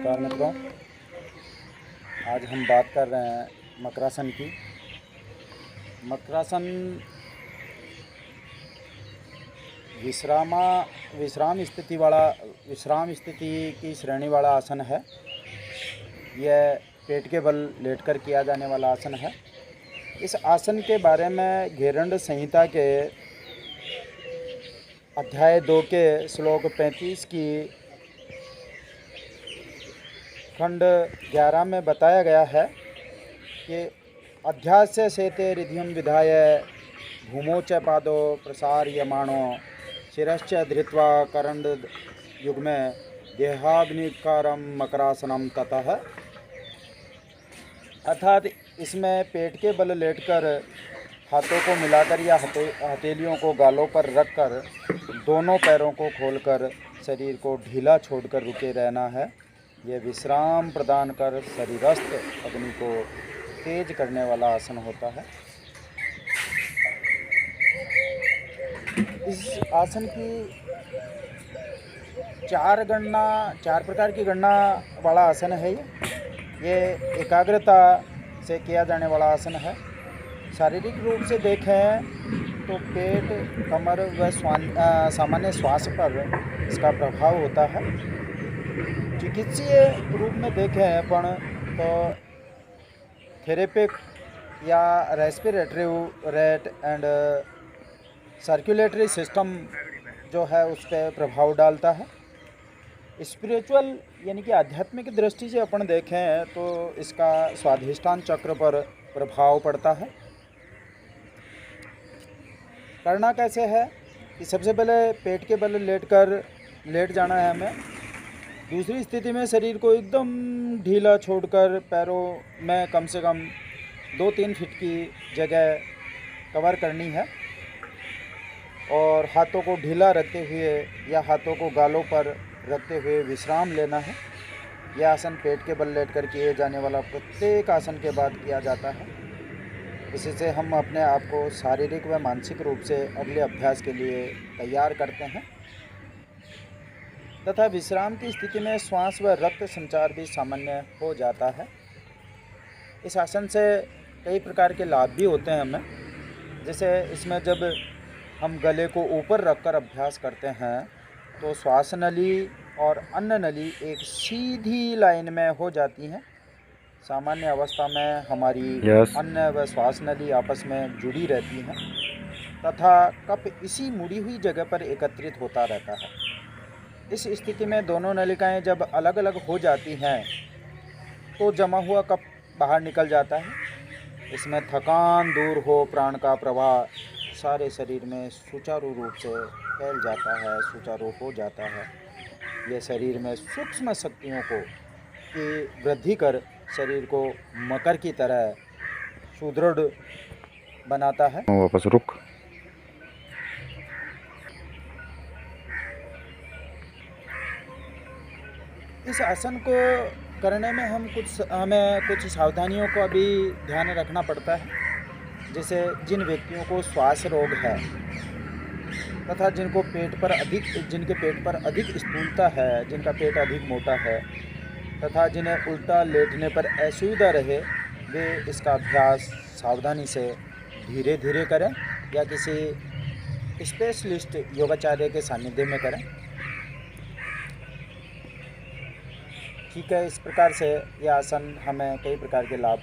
नमस्कार मित्रों। आज हम बात कर रहे हैं मकरासन की। मकरासन विश्राम स्थिति की श्रेणी वाला आसन है। यह पेट के बल लेटकर किया जाने वाला आसन है। इस आसन के बारे में घेरंड संहिता के अध्याय 2 के श्लोक 35 की खंड 11 में बताया गया है कि अध्यास्य सेते रिधियम विधाय भूमो च पादो प्रसार्यमाणो शिरश्च धृत्वा करंड युग्मे देहाग्निकारम मकरासनम ततः। अर्थात इसमें पेट के बल लेटकर हाथों को मिलाकर या हथेलियों को गालों पर रखकर दोनों पैरों को खोलकर शरीर को ढीला छोड़कर रुके रहना है। यह विश्राम प्रदान कर शरीरस्थ अग्नि को तेज करने वाला आसन होता है। इस आसन की चार प्रकार की गणना वाला आसन है। ये एकाग्रता से किया जाने वाला आसन है। शारीरिक रूप से देखें तो पेट, कमर व सामान्य श्वास पर इसका प्रभाव होता है। चिकित्सीय रूप में देखें तो थेरेपिक या respiratory rate and circulatory system जो है उस पर प्रभाव डालता है। स्पिरिचुअल यानी कि आध्यात्मिक दृष्टि से अपन देखें तो इसका स्वाधिष्ठान चक्र पर प्रभाव पड़ता है। करना कैसे है कि सबसे पहले पेट के बल लेट जाना है हमें। दूसरी स्थिति में शरीर को एकदम ढीला छोड़कर पैरों में कम से कम 2-3 फीट की जगह कवर करनी है और हाथों को ढीला रखते हुए या हाथों को गालों पर रखते हुए विश्राम लेना है। यह आसन पेट के बल लेटकर किए जाने वाला प्रत्येक आसन के बाद किया जाता है। इसी से हम अपने आप को शारीरिक व मानसिक रूप से अगले अभ्यास के लिए तैयार करते हैं तथा विश्राम की स्थिति में श्वास व रक्त संचार भी सामान्य हो जाता है। इस आसन से कई प्रकार के लाभ भी होते हैं हमें। जैसे इसमें जब हम गले को ऊपर रखकर अभ्यास करते हैं तो श्वास नली और अन्न नली एक सीधी लाइन में हो जाती हैं। सामान्य अवस्था में हमारी अन्न व श्वास नली आपस में जुड़ी रहती हैं तथा कफ इसी मुड़ी हुई जगह पर एकत्रित होता रहता है। इस स्थिति में दोनों नलिकाएं जब अलग अलग हो जाती हैं तो जमा हुआ कफ बाहर निकल जाता है। इसमें थकान दूर हो, प्राण का प्रवाह सारे शरीर में सुचारू रूप से फैल जाता है, सुचारू हो जाता है। यह शरीर में सूक्ष्म शक्तियों की वृद्धि कर शरीर को मकर की तरह सुदृढ़ बनाता है। वापस रुक। इस आसन को करने में हमें कुछ सावधानियों को अभी ध्यान रखना पड़ता है। जैसे जिन व्यक्तियों को श्वास रोग है तथा जिनके पेट पर अधिक स्थूलता है, जिनका पेट अधिक मोटा है तथा जिन्हें उल्टा लेटने पर असुविधा रहे, वे इसका अभ्यास सावधानी से धीरे धीरे करें या किसी स्पेशलिस्ट योगाचार्य के सानिध्य में करें। ठीक है, इस प्रकार से यह आसन हमें कई प्रकार के लाभ